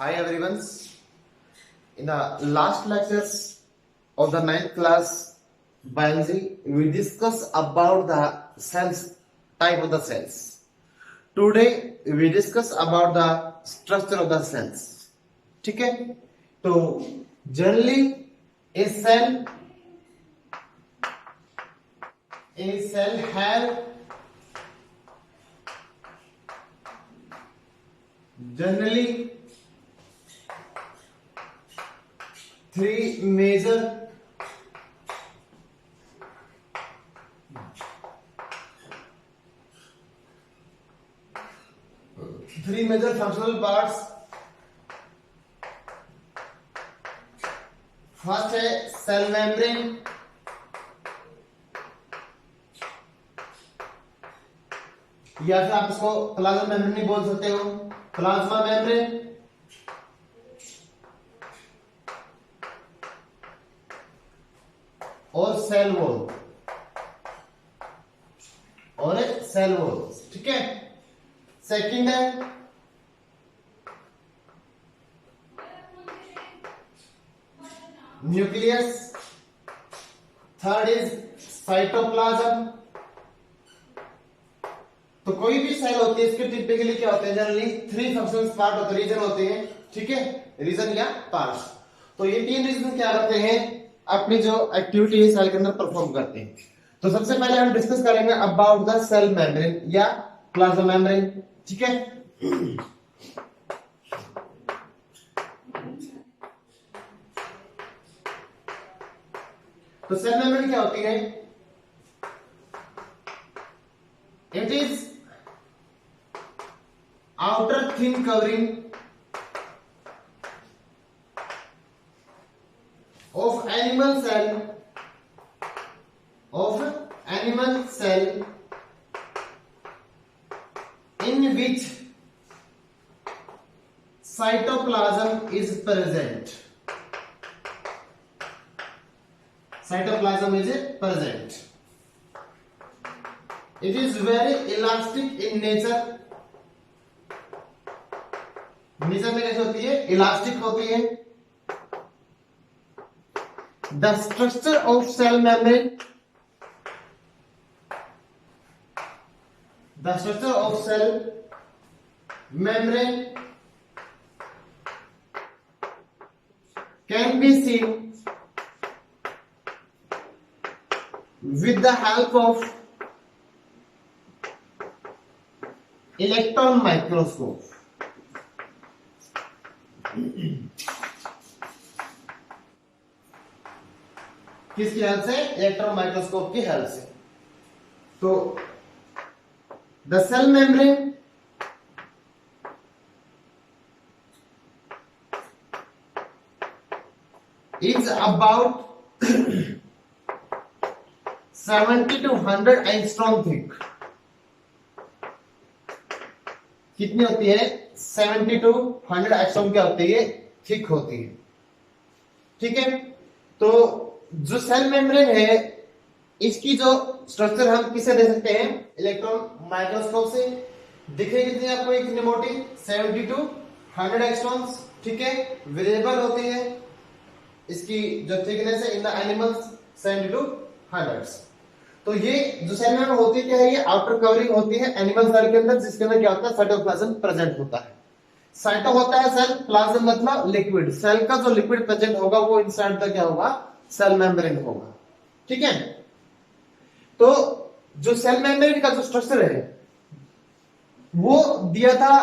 Hi everyone. In the last lectures of the ninth class biology, we discuss about the cells, type of the cells. Today we discuss about the structure of the cells. ठीक है? तो generally a cell have generally three major functional parts. First है cell membrane, या फिर आप इसको plasma membrane भी बोल सकते हो, प्लाज्मा मेम्ब्रेन। और सेल वॉल, ठीक है। सेकंड है न्यूक्लियस, थर्ड इज साइटोप्लाज्म। तो कोई भी सेल होती है इसके टिपिकली क्या होते हैं, जनरली थ्री फंक्शनल पार्ट होते हैं, रीजन होते हैं, ठीक है, रीजन या पार्ट्स। तो ये तीन रीजन क्या करते हैं, अपनी जो एक्टिविटी है सेल के अंदर परफॉर्म करते हैं। तो सबसे पहले हम डिस्कस करेंगे अबाउट द सेल मेम्ब्रेन या प्लाज्मा मेम्ब्रेन, ठीक है। तो सेल मेम्ब्रेन क्या होती है, it is outer thin covering of animal cell in which cytoplasm is present. Cytoplasm is present. It is very elastic in nature. Nature में कैसे होती है, इलास्टिक होती है। The structure of cell membrane, can be seen with the help of electron microscope. किसकी help से, electron microscope की help से। तो the cell membrane is about 70 to 100 angstrom thick. कितनी होती है, 70 to 100 एंगस्ट्रॉम क्या होती है, थिक होती है, ठीक है। तो जो सेल मेम्ब्रेन है इसकी जो स्ट्रक्चर हम किसे दे सकते हैं, इलेक्ट्रॉन माइक्रोस्कोप से। दिखेगी कितनी आपको, इतनी मोटी 70 to 100 एंगस्ट्रॉम्स, ठीक है। वेरिएबल होती है इसकी जो थिकनेस है इन द एनिमल्स 70 to 100। तो ये जो सेल मेम्ब्रेन होती क्या है, ये आउटर कवरिंग होती है एनिमल सेल के अंदर, जिसके अंदर क्या होता है, साइटोप्लाज्म प्रेजेंट होता है। साइटो होता है सेल, प्लाज्म मतलब लिक्विड। सेल का जो लिक्विड प्रेजेंट होगा वो इनसाइड द क्या होगा, सेल मेम्ब्रेन होगा, ठीक है। तो जो सेल मेम्ब्रेन का जो स्ट्रक्चर है वो दिया था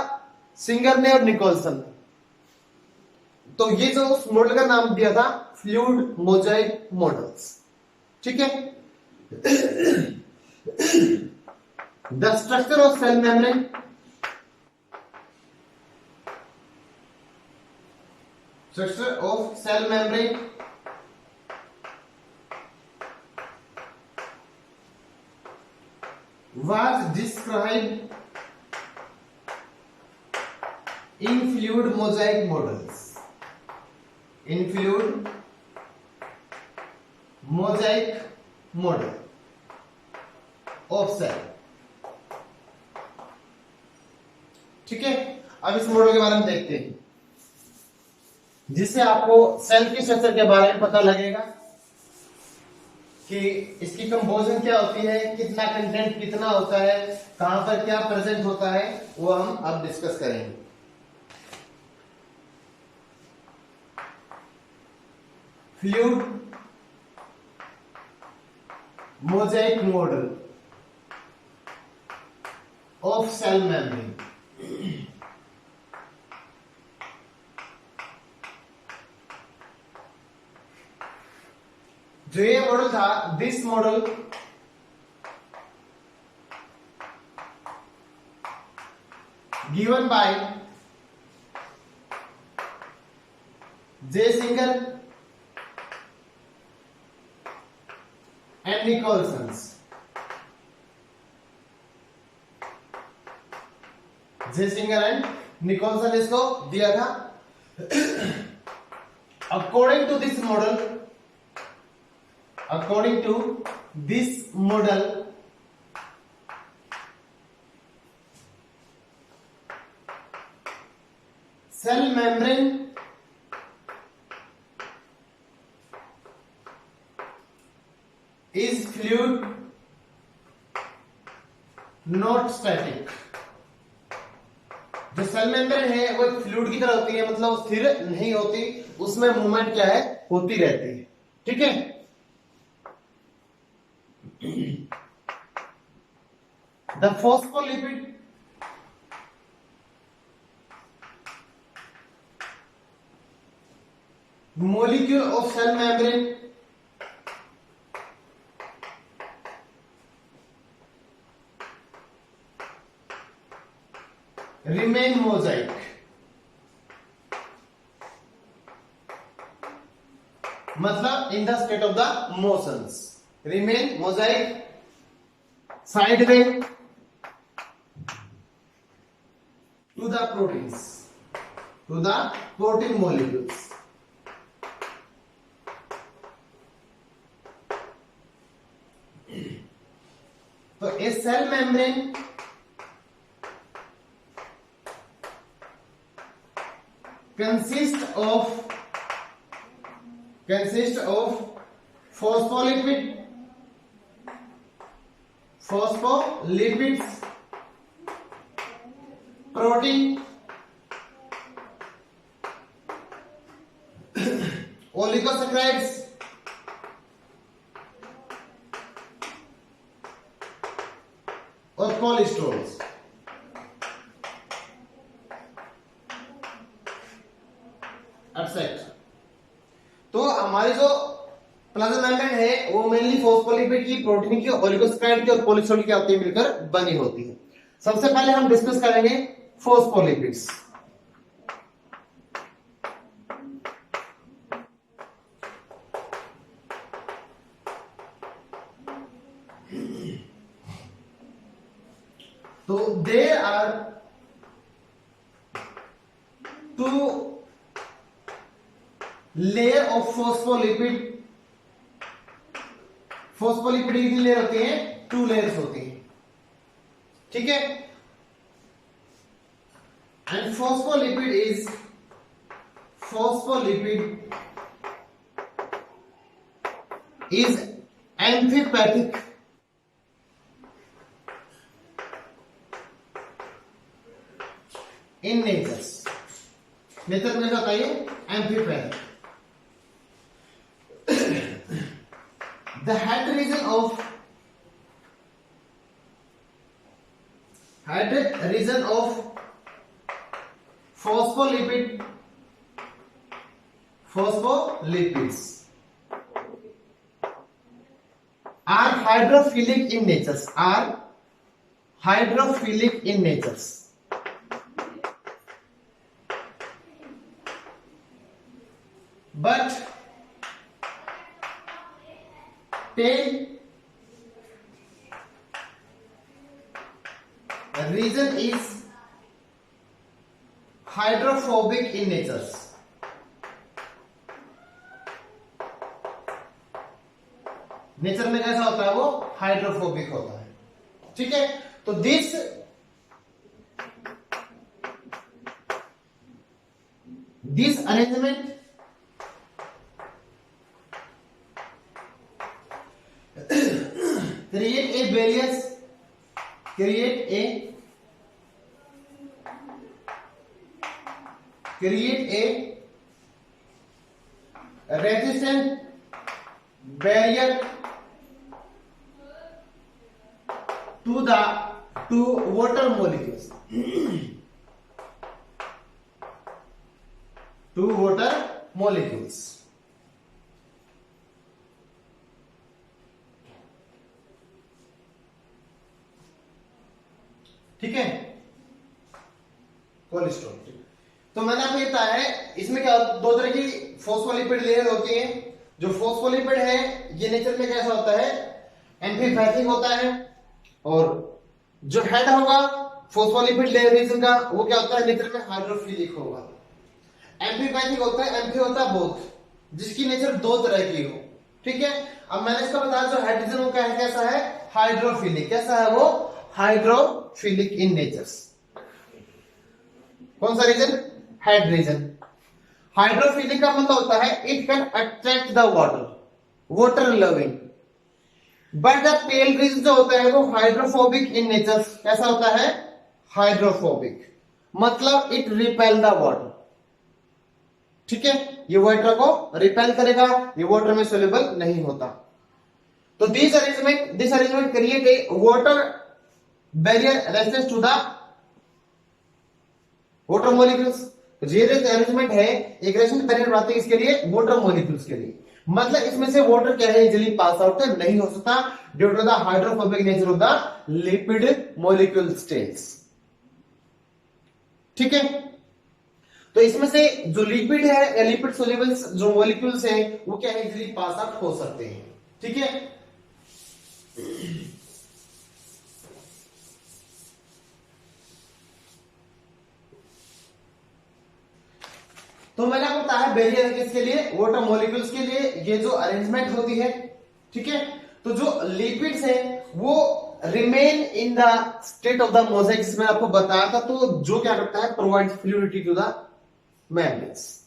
सिंगर ने और निकोलसन ने। तो ये जो उस मॉडल का नाम दिया था फ्लूइड मोजाइक मॉडल्स, ठीक है। The structure of cell membrane, was described in fluid mosaic models. Model of cell, ठीक है। अब इस मॉडल के बारे में देखते हैं। जिससे आपको सेल की स्ट्रक्चर के बारे में पता लगेगा कि इसकी कंपोजिशन क्या होती है, कितना कंटेंट कितना होता है, कहां पर क्या प्रेजेंट होता है, वो हम अब डिस्कस करेंगे। Fluid mosaic model of cell membrane. जो ये मॉडल था, this model given by J Singer and Nicolson. J Singer and Nicolson इसको दिया था। According to this model cell membrane is fluid, not static। जो सेल मेम्ब्रेन है वो एक फ्लूइड की तरह होती है, मतलब स्थिर नहीं होती, उसमें मूवमेंट क्या है, होती रहती है। ठीक है। The phospholipid molecule of cell membrane remain mosaic। मतलब in the state of the motions remain mosaic sideways to the proteins, to the protein molecules। तो a cell membrane consist of phospholipids, protein, oligosaccharides, और cholesterols. Abstract. तो हमारी जो plasma membrane है वो mainly phospholipid की, protein की, oligosaccharide की और कोलेस्ट्रॉल की होती है, मिलकर बनी होती है। सबसे पहले हम डिस्कस करेंगे फॉस्फोलिपिड्स। तो there are two layer of phospholipid. Phospholipid कितनी लेयर होती है, 2 लेयर्स होती है। ठीक है। And phospholipid is amphipathic in nature में क्या होता है, amphipathic. The head region of phospholipids are hydrophilic in nature, but tail region is hydrophobic in nature। Nature में कैसा होता है, वो हाइड्रोफोबिक होता है। ठीक है। तो this arrangement create a various create a resistant barrier to water molecules to water molecules. ठीक है, कोलेस्ट्रॉल। तो मैंने आपको ये बताया है, इसमें क्या दो तरह की फॉस्फोलिपिड लेयर होती है। जो फॉस्फोलिपिड है ये नेचर में कैसा होता है, एम्फीपैथिक होता है, और जो हेड होगा फॉस्फोलिपिड लेयर रीजन का वो क्या होता है, नेचर में हाइड्रोफिलिक होगा। एम्फीपैथिक होता है, एम्फी होता है बोथ, जिसकी नेचर दो तरह की हो। ठीक है, अब मैंने इसका बताया जो हेड रीजन वो कैसा है, हाइड्रोफिलिक। कैसा है वो, हाइड्रोफिलिक इन नेचर। कौन सा रीजन, हेड रीजन। हाइड्रोफिलिक का मतलब होता है it can attract the water, water loving. But the tail region जो होता है वो हाइड्रोफोबिक इन नेचर। कैसा होता है, हाइड्रोफोबिक, मतलब इट रिपेल द वाटर। ठीक है, ये वाटर को रिपेल करेगा, ये वाटर में सोल्यूबल नहीं होता। तो this arrangement create a water barrier resistance to the water molecules. ये अरेंजमेंट है, एक रेजिस्टेंस बैरियर बनाते हैं इसके लिए, वाटर मॉलिक्यूल्स के लिए। मतलब इसमें से वाटर क्या है, इजीली पास आउट नहीं हो सकता due to the hydrophobic nature of the lipid molecule states. ठीक है, तो इसमें से जो लिपिड है, लिपिड सोल्यूबल्स जो मॉलिक्यूल्स हैं वो क्या है, इजीली पास आउट हो सकते हैं। ठीक है, तो मैंने आपको बताया बैरियर किसके लिए, वाटर मॉलिक्यूल्स के लिए ये जो अरेंजमेंट होती है। ठीक है, तो जो लिपिड्स है वो remain in the state of the mosaic, जिसमें आपको बताया था। तो जो क्या करता है, provide fluidity to the membranes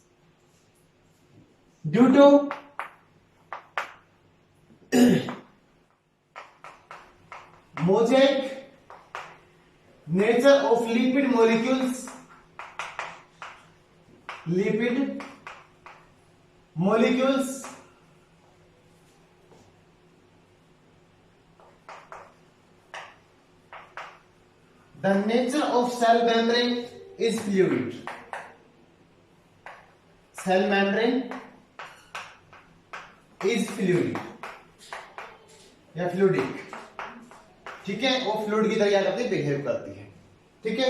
due to mosaic nature of lipid molecules. Lipid molecules the nature of cell membrane is fluid. Cell membrane is fluid या फ्लूइडिक। ठीक है, वो फ्लूइड की तरह क्या करती है, बिहेव करती है। ठीक है,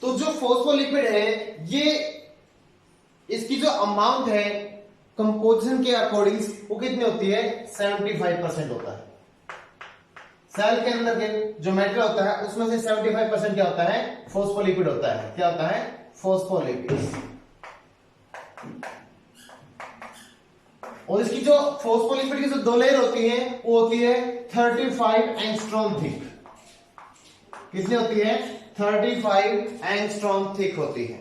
तो जो फॉस्फोलिपिड है ये, इसकी जो अमाउंट है कंपोजिशन के अकॉर्डिंग वो कितनी होती है, 75% होता है। सेल के अंदर के जो मेटेरियल होता है उसमें से 75% क्या होता है, फॉस्फोलिपिड होता है। क्या होता है, फॉस्फोलिपिड्स। और इसकी जो फॉस्फोलिपिड की जो दो लेयर होती है वो होती है 35 एंगस्ट्रॉम थिक। कितनी होती है, 35 एंगस्ट्रॉम थिक होती है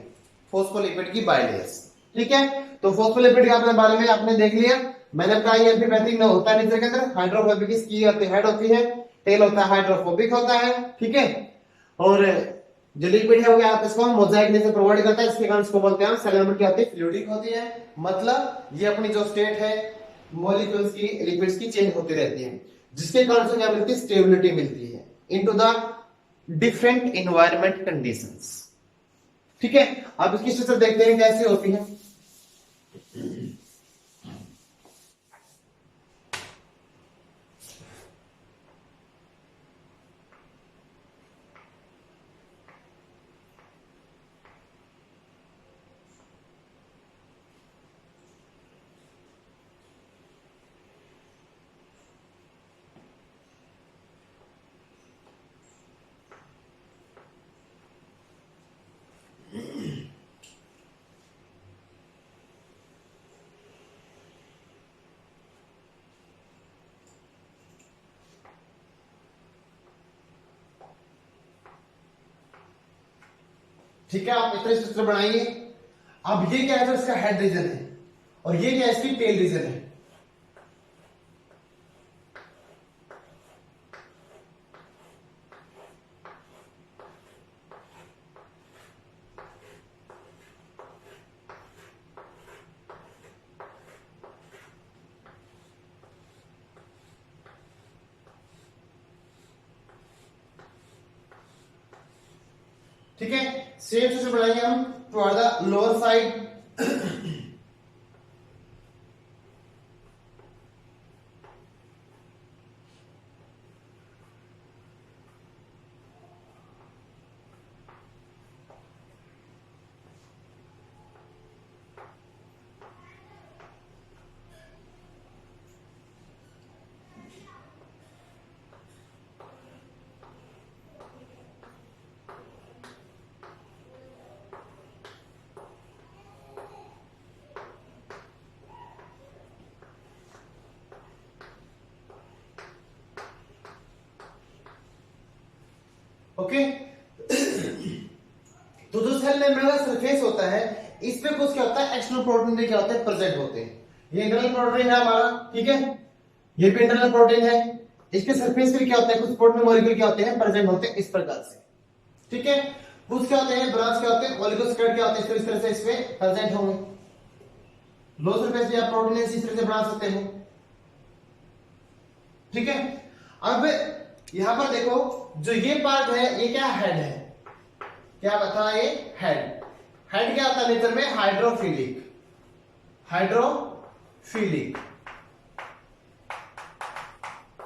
फॉस्फोलिपिड की बाइलेयर्स। ठीक है, तो फॉस्फोलिपिड के अपने बारे में आपने देख लिया। मैंने बताया एम्फीपैथिक में होता है नेचर के अंदर, हाइड्रोफोबिक इसकी हेड होती है, टेल होता है हाइड्रोफोबिक होता है। ठीक है, और जो लिपिड है वो आप इसको मोजाइक नेचर प्रोवाइड करता है, इसके कारण इसको बोलते हैं सेल मेम्ब्रेन क्या होती है, फ्लूइडिक होती है। मतलब ये अपनी जो स्टेट है मॉलिक्यूल्स की, लिपिड्स की चेंज होती रहती है, जिसके कारण से क्या मिलती है, स्टेबिलिटी मिलती है into the different environment conditions. ठीक है, अब इसकी स्ट्रक्चर देखते हैं कैसे होती है। ठीक है, आप इतना स्ट्रक्चर बनाइए। अब ये क्या है, तो इसका हेड रीजन है, और ये क्या है, इसकी टेल रीजन है। ठीक है, सेम स्ट्रक्चर बनाएंगे हम toward the lower side. Okay, तो जो सेल मेम्ब्रेन का सरफेस होता है, इस पे कुछ क्या होता है, एक्सटर्नल प्रोटीन भी क्या होते हैं, प्रेजेंट होते हैं। ये इंटरनल प्रोटीन है हमारा, ठीक है, ये भी इंटरनल प्रोटीन है। इसके सरफेस पे क्या होता है, कुछ प्रोटीन मॉलिक्यूल क्या होते हैं, प्रेजेंट होते हैं इस प्रकार से, ठीक है। कुछ क्या होते हैं, ब्रांच क्या होते हैं, ओलिगोस्क्लेरोड क्या होते हैं, इस तरह से इसमें प्रेजेंट होंगे। लो सरफेस पे आप प्रोटीन इस तरह से बना सकते हो, ठीक है। अब यहां पर देखो, जो ये पार्ट है ये क्या, हेड है, क्या बता, ये हेड। हेड क्या होता है नेचर में, हाइड्रोफिलिक, हाइड्रोफिलिक।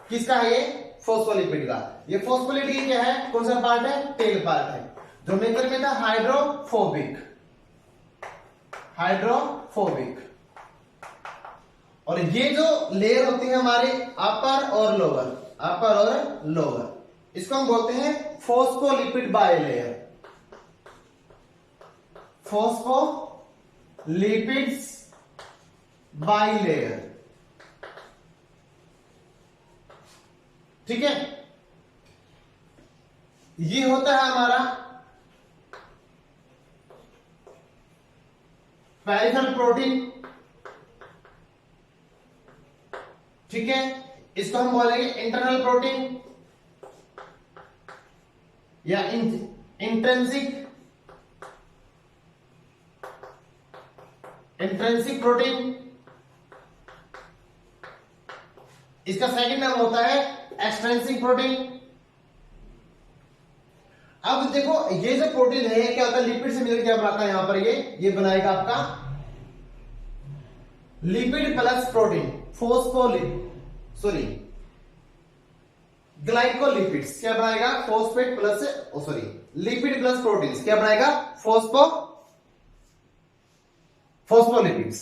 किसका है ये, फोस्फोलिपिड का। ये फोस्फोलिपिड क्या है, कौन सा पार्ट है, टेल पार्ट है, जो नेचर में था हाइड्रोफोबिक, हाइड्रोफोबिक। और ये जो लेयर होती है हमारे अपर और लोअर, अपर और लोअर, इसको हम बोलते हैं फोस्फोलिपिड बाइलेयर, फोस्फोलिपिड्स बाइलेयर, ठीक है। ये होता है हमारा पेरिफेरल प्रोटीन, ठीक है। इसको हम बोलेंगे इंटरनल प्रोटीन या इंट्रिंसिक प्रोटीन। इसका सेकंड नाम होता है एक्सट्रिंसिक प्रोटीन। अब देखो, ये जो प्रोटीन है क्या होता है, लिपिड से मिलकर क्या बनाता है, यहां पर ये बनाएगा आपका लिपिड प्लस प्रोटीन, ग्लाइकोलिपिड्स क्या बनाएगा, phosphate plus lipid plus proteins क्या बनाएगा, फोस्फोलिपिड्स।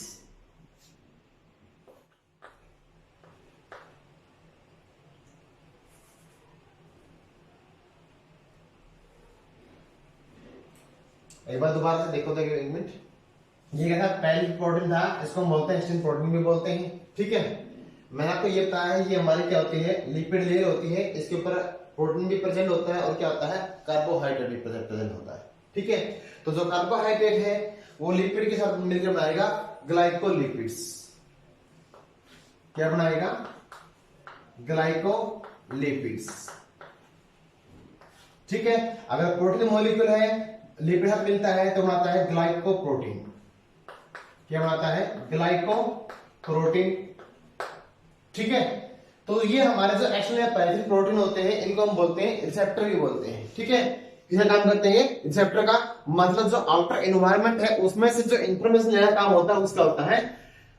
एक बार दोबारा से देखो, देखो एक मिनट। ये क्या था, पहले प्रोटीन था, इसको हम बोलते हैं एक्सटिन प्रोटीन भी बोलते हैं, ठीक है। मैंने आपको ये बताया है, ये हमारी क्या होती है, लिपिड लेयर होती है, इसके ऊपर प्रोटीन भी प्रेजेंट होता है और क्या होता है, कार्बोहाइड्रेट भी प्रेजेंट होता है, ठीक है। तो जो कार्बोहाइड्रेट है वो लिपिड के साथ मिलकर बनाएगा ग्लाइकोलिपिड्स, क्या बनाएगा, ग्लाइकोलिपिड्स, ठीक है। अगर प्रोटीन मॉलिक्यूल है, लिपिड साथ मिलता है तो बनाता है ग्लाइकोप्रोटीन, क्या बनाता है, ग्लाइकोप्रोटीन, ठीक है। तो ये हमारे जो एक्सटर्नल पेरिफेरल प्रोटीन होते हैं, इनको हम बोलते हैं रिसेप्टर भी बोलते हैं, ठीक है। किसका काम करते हैं, रिसेप्टर का मतलब जो आउटर एनवायरनमेंट है उसमें से जो इंफॉर्मेशन लेना काम होता है उसका होता है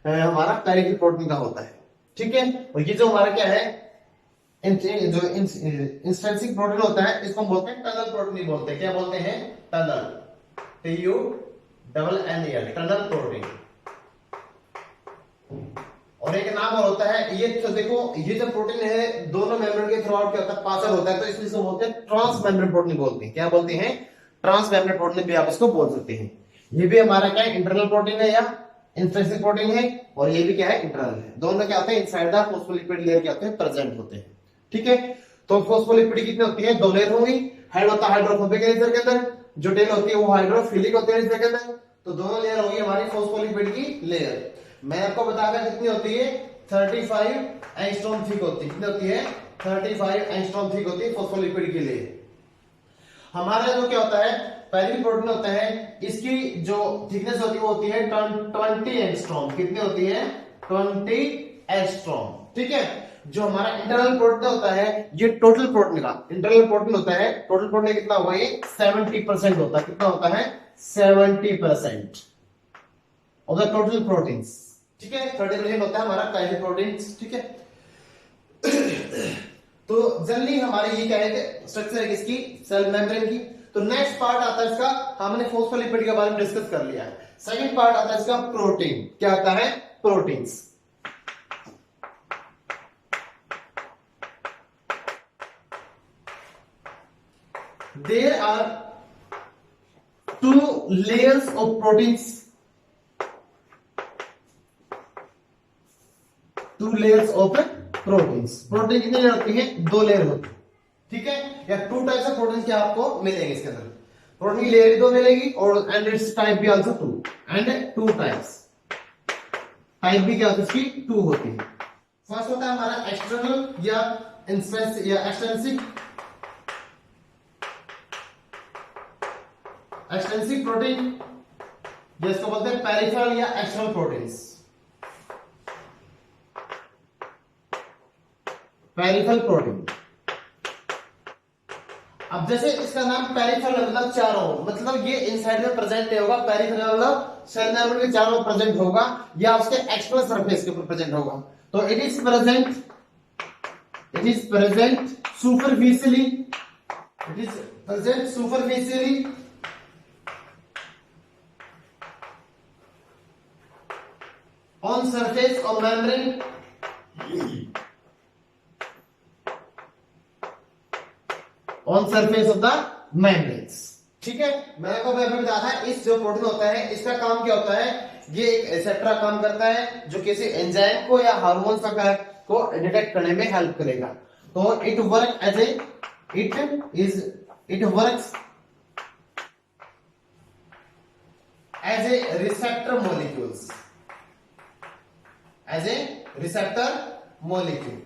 हमारा पेरिफेरल प्रोटीन का होता है, ठीक है। और ये जो हमारा क्या है, जो इंस्ट्रिंसिक प्रोटीन होता है, इसको हम बोलते हैं टनल प्रोटीन बोलते हैं, क्या बोलते हैं, टनल, TUNNEL, टनल प्रोटीन। और एक नाम और होता है, ये तो देखो, ये जो प्रोटीन है दोनों मेम्ब्रेन के थ्रू आउट क्या होता है, पास होता है, तो इसलिए इसको बोलते हैं ट्रांस मेम्ब्रेन प्रोटीन बोलते हैं, क्या बोलते हैं, ट्रांस मेम्ब्रेन प्रोटीन भी आप इसको बोल सकते हैं। ये भी हमारा क्या है, इंटरनल प्रोटीन है या इंट्रिंसिक प्रोटीन है, और ये भी क्या है, इंटरनल है। दोनों क्या होते हैं, इनसाइड द फोस्फोलिपिड लेयर क्या होते हैं, प्रेजेंट होते हैं, ठीक है। तो फोस्फोलिपिड कितनी होती है, दो लेयर होंगी। हेड होता है हाइड्रोफोबिक नेचर के अंदर, जो टेल होती है वो हाइड्रोफिलिक होती है नेचर के अंदर। तो दोनों लेयर होगी हमारी फोस्फोलिपिड की लेयर। मैं आपको बताया कितनी होती है, 35 एंगस्ट्रॉम थिक होती है, कितनी होती है, 35 एंगस्ट्रॉम थिक होती है फोस्फोलिपिड की लेयर। हमारा जो क्या होता है, पेरिफेरल प्रोटीन होता है, इसकी जो थिकनेस होती है वो होती है 20 एंगस्ट्रॉम, कितनी होती है, 20 एंगस्ट्रॉम, ठीक है। जो हमारा इंटरनल प्रोटीन होता है, ये टोटल प्रोटीन का इंटरनल प्रोटीन होता है, टोटल प्रोटीन कितना होगा, ये 70% होता है। कितना होता है, 70% ऑफ द टोटल प्रोटीन्स। ठीक है, 30% होता है हमारा काइनेटिक प्रोटीन्स। ठीक है, तो जनरली हमारे ये क्या है, स्ट्रक्चर है किसकी, सेल मेम्ब्रेन की। तो नेक्स्ट पार्ट आता है इसका, हमने फोस्फोलिपिड के बारे में डिस्कस कर लिया है। सेकंड पार्ट आता है इसका प्रोटीन। क्या आता है, proteins. There are 2 layers of proteins, 2 layers of proteins। Protein कितनी लेयर होती है, 2 लेयर होती है। ठीक है, या 2 टाइप्स ऑफ प्रोटीन क्या आपको मिलेंगे इसके अंदर, प्रोटीन की लेयर 2 मिलेगी और एंड इट्स टाइप भी आल्सो 2 एंड 2 टाइप्स। टाइप भी क्या होती है इसकी, 2 होती है। फर्स्ट होता है हमारा एक्सटर्नल या एक्सटेंसिव प्रोटीन, जिसको बोलते हैं पेरिफेरल या एक्सटर्नल प्रोटीन्स। पेरिफेरल प्रोटीन, अब जैसे इसका नाम पेरिफेरल मतलब चारों, मतलब ये इनसाइड में प्रेजेंट नहीं होगा। पेरिफेरल मतलब सेल मेम्ब्रेन के चारों में प्रेजेंट होगा या उसके एक्सटर्नल सरफेस के ऊपर प्रेजेंट होगा। तो it is present superficially, it is present superficially on surface of membrane, on surface of the membranes। ठीक है, मैंने आपको पहले बताया था, इस जो प्रोटीन होता है इसका काम क्या होता है, ये एक एसेप्टर काम करता है जो किसी एंजाइम को या हार्मोन को डिटेक्ट करने में हेल्प करेगा। तो it works as a receptor molecules, as a receptor molecule.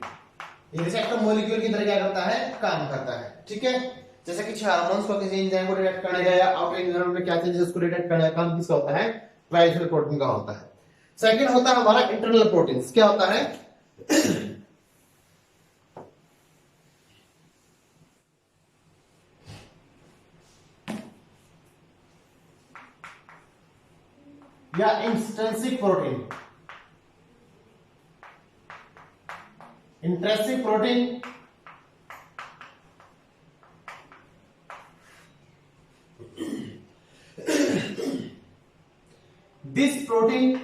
ये रिसेप्टर मॉलिक्यूल की तरह क्या करता है, काम करता है। ठीक है, जैसे कि हार्मोन्स को किसी एंजाइम को डिटेक्ट करने का या आउटर एनवायरनमेंट में क्या चीज उसको डिटेक्ट करने का काम किसका होता है, पेरिफेरल प्रोटीन का होता है। सेकंड होता है हमारा इंटरनल प्रोटीन्स। क्या होता है, या intrinsic protein, intrinsic protein this protein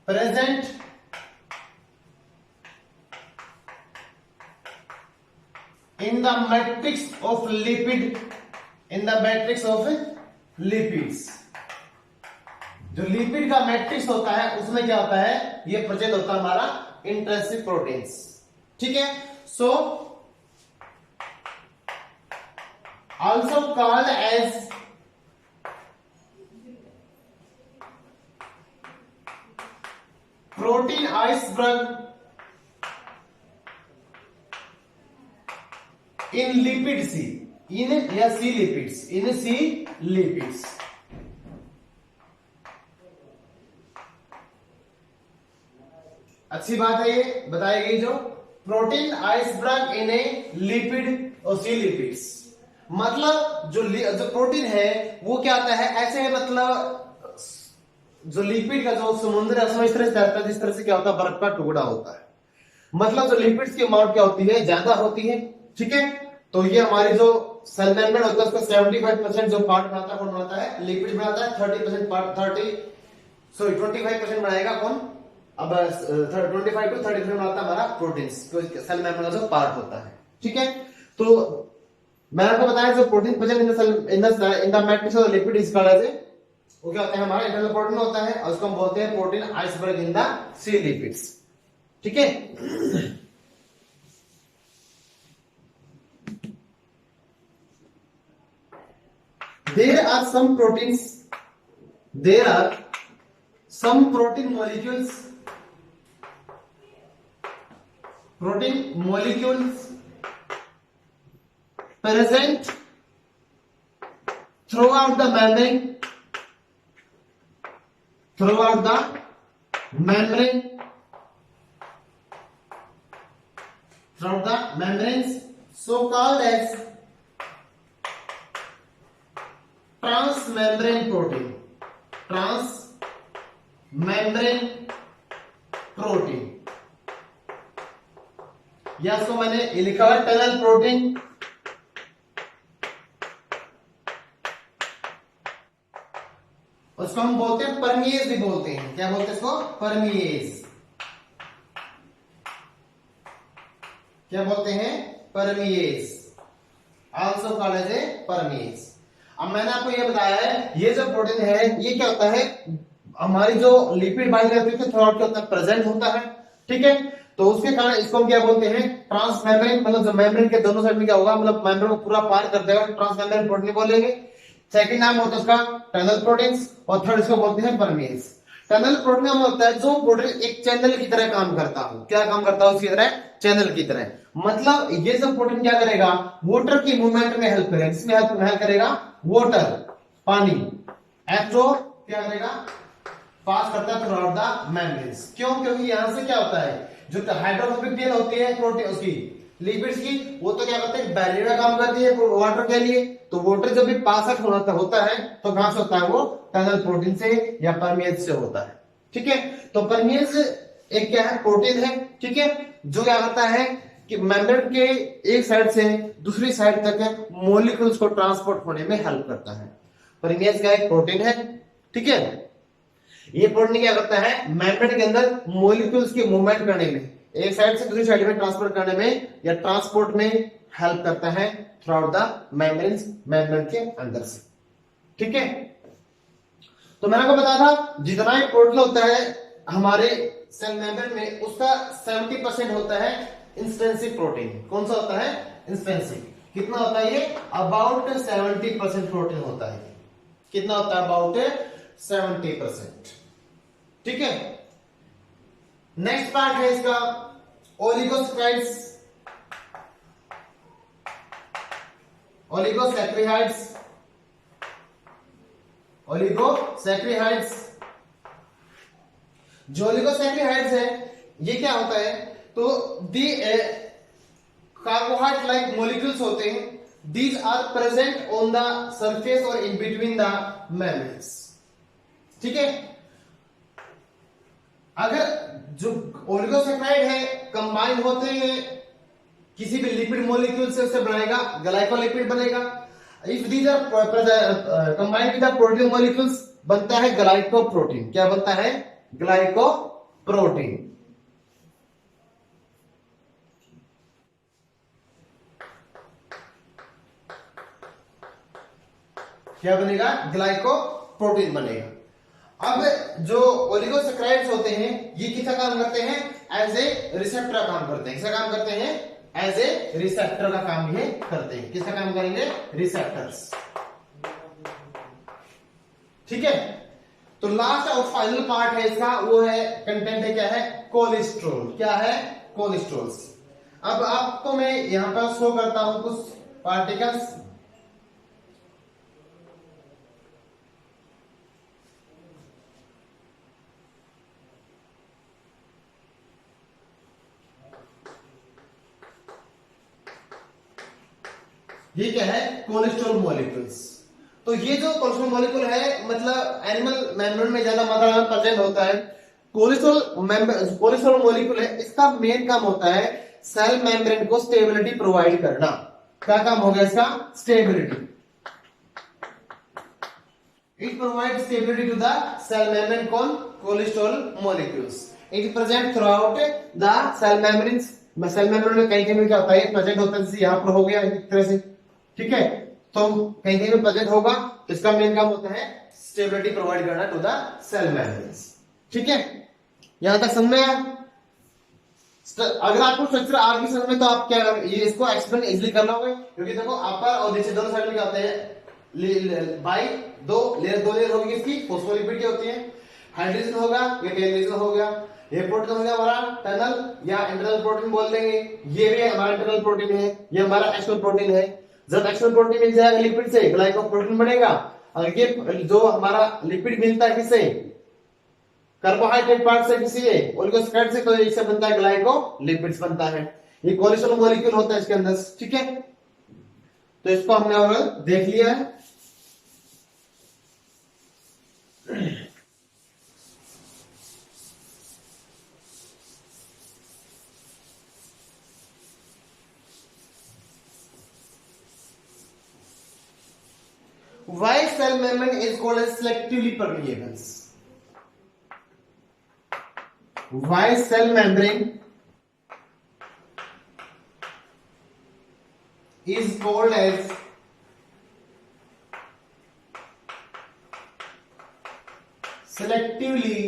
present in the matrix of lipid, in the matrix of lipids। जो लिपिड का मैट्रिक्स होता है उसमें क्या होता है, ये प्रेजेंट होता है हमारा इंट्रिंसिक प्रोटीन्स। ठीक है, सो also called as protein iceberg in lipid C, in या C lipids, in C lipids। अच्छी बात है, ये बताई गई जो प्रोटीन आइसबर्ग इन ए लिपिड और सी लिपिड्स। मतलब जो प्रोटीन है वो क्या आता है, ऐसे है, मतलब जो लिपिड का जो समुद्र है उसमें इस तरह से रहता है जिस तरह से क्या होता है, बर्फ का टुकड़ा होता है। मतलब जो लिपिड्स की अमाउंट क्या होती है, ज्यादा होती है। ठीक है, तो ये हमारी जो सेल मेम्ब्रेन होता है उसका 75% जो पार्ट बनाता है कौन बनाता है, लिपिड बनाता है। 30% पार्ट 25% बनाएगा कौन, अब 25 to 30% बनाता है हमारा प्रोटीन्स, सेल मेम्ब्रेन का जो पार्ट होता है। ठीक है, तो मैंने आपको बताया जो protein present in the matrix of lipid is called as, वो क्या होता है, हमारा इंटरनल प्रोटीन होता है और उसको हम बोलते हैं protein iceberg in the sea lipids. ठीक है, there are some proteins, there are some protein molecules present throughout the membrane throughout the membrane, throughout the membranes, so called as transmembrane protein, transmembrane protein, या इसको मैंने लिखा हुआ tunnel protein, उसको हम बोलते हैं परमिएज भी बोलते हैं। क्या बोलते हैं इसको? परमिएज। क्या बोलते हैं? Permease, also called as a permease. अब मैंने आपको ये बताया है ये जो प्रोटीन है ये क्या होता है, हमारी जो लिपिड बाइंडिंग थ्रू आउट क्या होता है, प्रेजेंट होता है। ठीक है, तो उसके कारण इसको हम क्या बोलते हैं? ट्रांसमेम्ब्रेन, मतलब जो मेम्ब्रेन के दोनों साइड में क्या होगा, मतलब मेम्ब्रेन को पूरा पार कर देगा, ट्रांसमेम्ब्रेन प्रोटीन बोलेंगे। सेकंड नाम होता है उसका टनल प्रोटीन्स, और थर्ड इसको बोलते हैं परमेज। टनल प्रोटीन का होता है जो प्रोटीन एक चैनल की तरह काम करता हो। क्या काम करता है उसकी तरह? चैनल की तरह। मतलब ये सब प्रोटीन क्या करेगा, वाटर की मूवमेंट में हेल्प करेगा। इसमें हेल्प करेगा वाटर, पानी। H2O क्या करेगा, पास करता है थ्रू आउट द मेम्ब्रेन्स। क्यों? क्योंकि यहां से क्या होता है, जो हाइड्रोफोबिक टेल होती है प्रोटीन उसकी लिपिड्स की, वो तो क्या करते हैं, बैरियर का काम करती है वाटर के लिए। तो वाटर जब भी पास आउट होता है तो कहां से होता है, वो टनल प्रोटीन से या परमेज से होता है। ठीक है, तो परमेज एक क्या है, प्रोटीन है। ठीक है, जो क्या करता है कि मेम्ब्रेन के एक साइड से दूसरी साइड तक मॉलिक्यूल्स को ट्रांसपोर्ट होने में हेल्प करता है। परमेज का एक प्रोटीन है। ठीक है, ये प्रोटीन क्या करता है, मेम्ब्रेन के अंदर मॉलिक्यूल्स की मूवमेंट करने में, एक साइड से दूसरी साइड में ट्रांसफर करने में या ट्रांसपोर्ट में हेल्प करता है through out the membranes, membrane के अंदर से। ठीक है, तो मैंने आपको बताया था जितना ही प्रोटीन होता है हमारे सेल मेम्ब्रेन में, उसका 70% होता है इंस्ट्रिंसिक प्रोटीन। कौन सा होता है? इंस्ट्रिंसिक। कितना होता है ये? अबाउट 70% प्रोटीन होता है। कितना होता है? अबाउट 70%। ठीक है, नेक्स्ट पार्ट है इसका ओलिगोसैकराइड्स, ओलिगोसैकराइड्स, ओलिगोसैकराइड्स। जो ओलिगोसैकराइड्स है ये क्या होता है, तो दी कार्बोहाइड्रेट लाइक मॉलिक्यूल्स होते हैं। These are present on the surface और इन बिटवीन द मेम्ब्रेन्स। ठीक है, अगर जो ओलिगोसैकराइड है कंबाइन होते हैं किसी भी लिपिड मॉलिक्यूल से, उससे बनाएगा ग्लाइकोलिपिड बनेगा। If these are combined with the protein molecules, बनता है ग्लाइकोप्रोटीन। क्या बनता है? ग्लाइकोप्रोटीन। क्या बनेगा? ग्लाइकोप्रोटीन बनेगा। अब जो ओलिगोसैकराइड्स होते हैं ये किसका काम करते हैं? एज ए रिसेप्टर का काम करते हैं। किसका काम करते हैं? एज ए रिसेप्टर का काम ये करते हैं। किसका काम करेंगे? रिसेप्टर्स। ठीक है, तो लास्ट और फाइनल पार्ट है इसका, वो है कंटेंट है, क्या है? कोलेस्ट्रॉल। क्या है? कोलेस्ट्रॉल्स। अब आपको मैं यहां पर शो करता हूं कुछ पार्टिकल्स। ये क्या है? Cholesterol molecules. तो ये जो कोलेस्ट्रॉल मॉलिक्यूल है, मतलब एनिमल मेम्ब्रेन में ज्यादा मात्रा में प्रेजेंट होता है। कोलेस्ट्रॉल मॉलिक्यूल है, इसका मेन काम होता है सेल मेम्ब्रेन को स्टेबिलिटी प्रोवाइड करना। क्या काम होगा इसका? Stability. It provide stability to the cell membrane. कौन? Cholesterol molecules. It present throughout the cell membranes. Cell membrane में कहीं कहीं क्या होता है, प्रेजेंट होता है, जैसे यहां पर हो गया एक तरह से। ठीक है, तो कहीं कहीं प्रेजेंट होगा, तो इसका मेन काम होता है स्टेबिलिटी प्रोवाइड करना टू द सेल मेम्ब्रेन्स। ठीक है, यहां तक समझ में आया? अगर आपको स्ट्रक्चर आगे समझ में, तो आप क्या ये इसको एक्सप्लेन इजीली कर लोगे, क्योंकि देखो अपर और नीचे दोनों साइड में क्या होते हैं, बाई दो लेयर होगी इसकी, फॉस्फोलिपिड की होती है। हाइड्रोजन होगा, ये टेल रीजन हो गया, ये प्रोटीन हो गया हमारा टनल या इंटरनल प्रोटीन बोल देंगे। ये भी हमारा इंटरनल प्रोटीन है, ये हमारा एक्सटर्नल प्रोटीन है। जब एक्सटर्नल प्रोटीन मिल जाएगा लिपिड से, ग्लाइकोप्रोटीन बनेगा। और ये जो हमारा लिपिड मिलता है किससे? कार्बोहाइड्रेट पार्ट से किसी ओलिगोसैकेराइड से तो इससे बनता है ग्लाइकोलिपिड्स बनता है। ये कोलेस्ट्रॉल मॉलिक्यूल होता है इसके अंदर, ठीक है। तो इसको हमने और देख लिया है। Why cell membrane is called as selectively permeable? Why cell membrane is called as selectively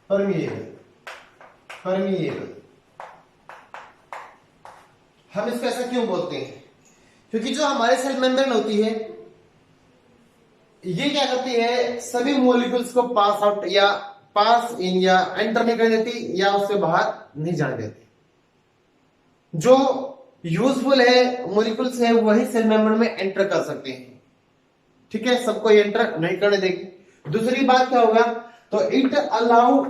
permeable? हम इसको ऐसा क्यों बोलते हैं? क्योंकि जो हमारे सेल मेम्ब्रेन होती है ये क्या करती है, सभी मॉलिक्यूल्स को पास आउट या पास इन या एंटर नहीं कर देती या उससे बाहर नहीं जाने देती। जो यूजफुल है मॉलिक्यूल्स है वही सेल मेम्ब्रेन में एंटर कर सकते हैं, ठीक है, सबको एंटर नहीं करने देगी। दूसरी बात क्या होगा, तो it allow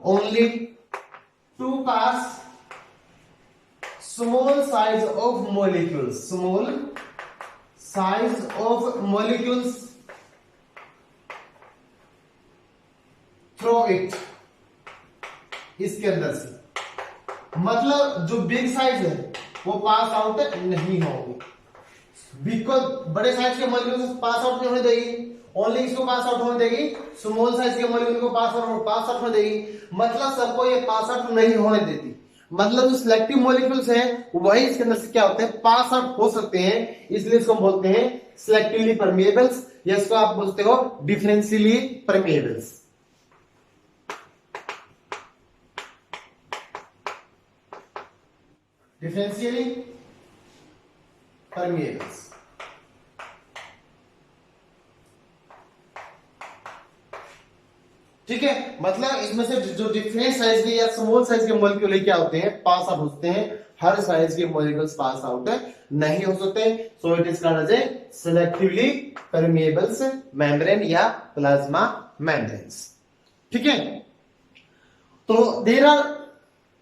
only to pass small size of molecules through it, इसके अंदर से, मतलब जो बिग साइज है वो पास आउट नहीं होगी, बिकॉज बड़े साइज के मॉलिक्यूल पास आउट नहीं होने देगी, ओनली इसको पास आउट होने देगी, स्मॉल साइज के मॉलिक्यूल को पास आउट होने देगी, मतलब सबको ये पास आउट नहीं होने देती। मतलब जो सिलेक्टिव मॉलिक्यूल्स हैं वही इसके अंदर से क्या होते हैं, पास आउट हो सकते हैं, इसलिए इसको बोलते हैं सिलेक्टिवली परमिएबल्स, या इसको आप बोलते हो डिफरेंशियली परमिएबल्स। डिफरेंशियली परमिएबल्स, ठीक है। मतलब इसमें से जो डिफरेंट साइज के या स्मॉल साइज के मॉलिक्यूल क्या होते हैं, पास आउट होते हैं, हर साइज के मॉलिक्यूल्स पास आउट नहीं हो सकते। So it is called as selectively permeables membrane या प्लाज्मा मेम्ब्रेन्स, ठीक है। तो there are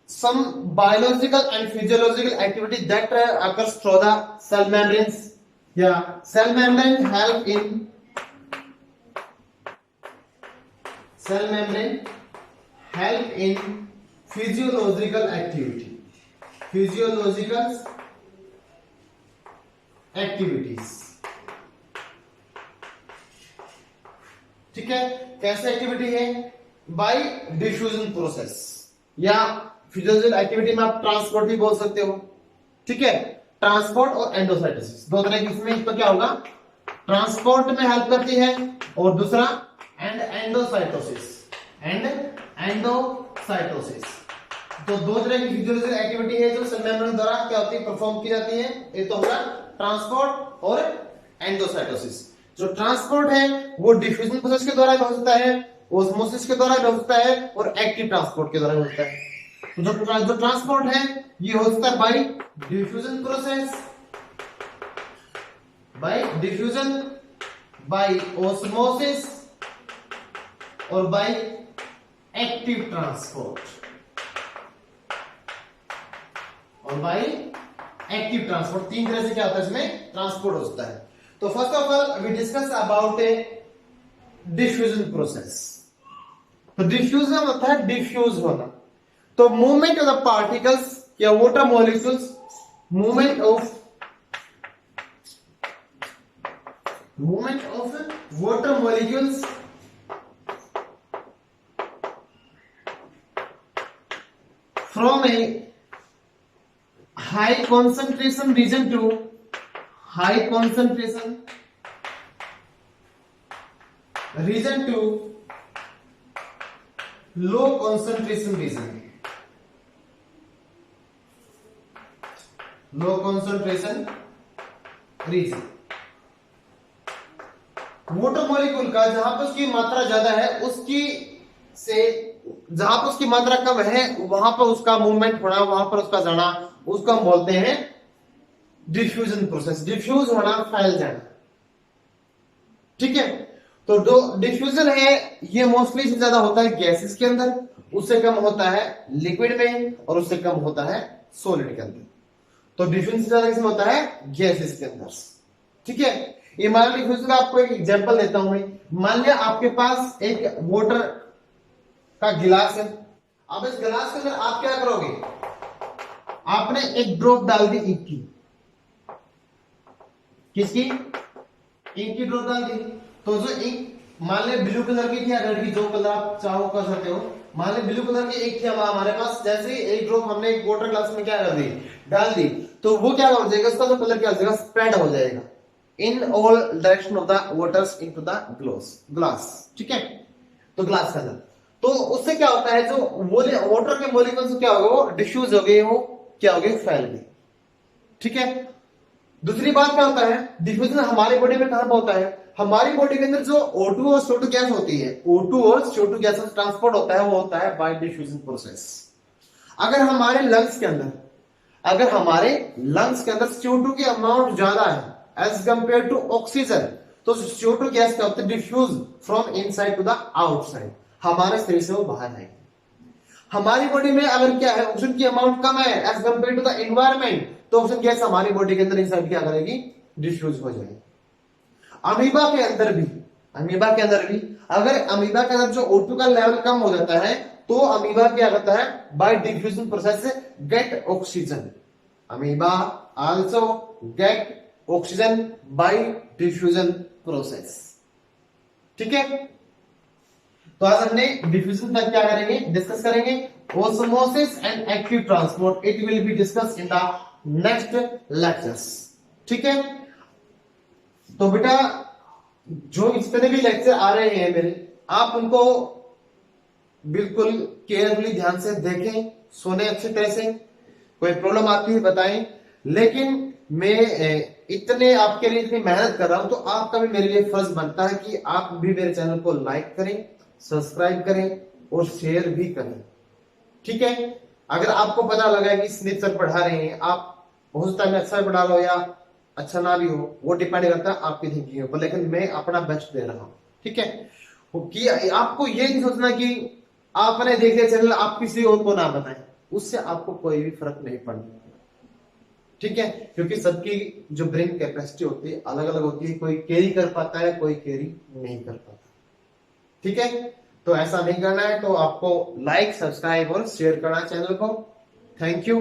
some biological and physiological activity that occurs through the cell membranes, या cell membrane help in cell membrane help in physiological activities, ठीक है। कैसे activity है, by diffusion process, या फिजियोलॉजिकल एक्टिविटी में आप ट्रांसपोर्ट भी बोल सकते हो, ठीक है। ट्रांसपोर्ट और एंडोसाइटोसिस दो तरह की, इसमें इसमें क्या होगा, ट्रांसपोर्ट में हेल्प करती है और दूसरा एंडोसाइटोसिस। तो दो तरह की फिजियोलॉजिकल एक्टिविटी है जो सेल मेम्ब्रेन द्वारा क्या होती है, परफॉर्म की जाती है। एक तो होगा ट्रांसपोर्ट और एंडोसाइटोसिस। जो ट्रांसपोर्ट है वो डिफ्यूजन प्रोसेस के द्वारा भी हो सकता है, ओस्मोसिस के द्वारा भी हो सकता है और एक्टिव ट्रांसपोर्ट के द्वारा भी होता है। जो ट्रांसपोर्ट है ये हो सकता है by diffusion process, by osmosis और बाय एक्टिव ट्रांसपोर्ट, तीन तरह से क्या होता है इसमें ट्रांसपोर्ट होता है। तो first of all we discuss about a diffusion process. तो डिफ्यूजन होता है डिफ्यूज होना, तो मूवमेंट ऑफ द पार्टिकल्स या water molecules, movement of water molecules from a high concentration region to high concentration region to low concentration region, water molecule का जहां पर उसकी मात्रा ज्यादा है उसकी से जहां पर उसकी मात्रा कम है वहां पर उसका मूवमेंट होना, वहां पर उसका जाना, उसको हम बोलते हैं डिफ्यूजन प्रोसेस। डिफ्यूज होना, फैल जाना, ठीक है। तो जो डिफ्यूजन है ये मोस्टली से ज्यादा होता है गैसेस के अंदर, उससे कम होता है लिक्विड में, और उससे कम होता है सॉलिड के अंदर। तो डिफ्यूजन से ज्यादा किसमें होता है? गैसेस के अंदर। ठीक है। ये मान लो डिफ्यूजन का आपको एक एग्जांपल देता हूं मैं। मान लिया आपके पास एक वाटर का गिलास है। अब इस गिलास के अंदर आप क्या करोगे? आपने एक ड्रॉप डाल दी इंक की। किसकी? इंक की ड्रॉप डाल दी। तो जो इंक मान ले ब्लू कलर की थी या रेड की, जो कलर आप चाहो कर सकते हो। मान ले ब्लू कलर की एक थी हमारे पास, जैसे ही एक ड्रॉप हमने एक वाटर ग्लास में क्या कर दी? डाल दी। तो वो क्या हो जाएगा? उसका जो कलर क्या हो जाएगा? स्प्रेड हो जाएगा in all direction of the waters into the glass. ठीक है। तो ग्लास का अंदर तो उससे क्या होता है? जो वाटर के मॉलिक्यूल्स क्या होगा? वो डिफ्यूज हो गए, वो क्या हो गए? फैल गए। ठीक है। दूसरी बात क्या होता है? डिफ्यूजन हमारी बॉडी में कहां पर होता है? हमारी बॉडी के अंदर जो O2 और CO2 गैस होती है, O2 और CO2 गैस ट्रांसपोर्ट होता है, वो होता है बाय डिफ्यूजन प्रोसेस। अगर हमारे लंग्स के अंदर CO2 की अमाउंट ज्यादा है एज कंपेयर टू ऑक्सीजन, तो CO2 गैस क्या होता है? Diffuse from inside to the outside, हमारे शरीर से वो बाहर आएगी। हमारी बॉडी में अगर क्या है, ऑक्सीजन की अमाउंट कम है as compare to the environment, तो ऑक्सीजन गैस हमारी बॉडी के अंदर इनसाइड क्या करेगी? डिफ्यूज हो जाएगी। अमीबा के अंदर भी अगर अमीबा के अंदर जो O2 का लेवल कम हो जाता है, तो अमीबा क्या करता है? बाय डिफ्यूजन प्रोसेस से gate oxygen. Amoeba also get oxygen by diffusion process. ठीक है। तो आज हमने डिफ्यूजन तक क्या करेंगे? डिस्कस करेंगे। Osmosis and active transport, it will be discuss in the next lectures. ठीक है। तो बेटा जो जितने भी लेक्चर आ रहे हैं मेरे, आप उनको बिल्कुल केयरफुली ध्यान से देखें, सुने अच्छी तरह से। कोई प्रॉब्लम आती है बताएं। लेकिन मैं इतने आपके लिए इतनी मेहनत कर रहा हूं, तो आपका भी मेरे लिए फर्ज बनता है कि आप भी मेरे चैनल को लाइक करें, सब्सक्राइब करें और शेयर भी करें। ठीक है। अगर आपको पता लगा कि स्निप सर पढ़ा रहे हैं, आप हो सकता है अच्छा पढ़ा रहा हो या अच्छा ना भी हो, वो डिपेंड करता है आपकी थिंकिंग ऊपर, लेकिन मैं अपना बेस्ट दे रहा हूं। ठीक है। कि आपको ये नहीं सोचना कि आपने देखे चैनल आप किसी और को ना बताएं, उससे आपको कोई भी फर्क नहीं पड़ना। ठीक है। क्योंकि सबकी जो ब्रेन कैपेसिटी होती है अलग अलग होती है, कोई कैरी कर पाता है, कोई कैरी नहीं कर पाता। ठीक है। तो ऐसा नहीं करना है, तो आपको लाइक, सब्सक्राइब और शेयर करना है चैनल को। Thank you.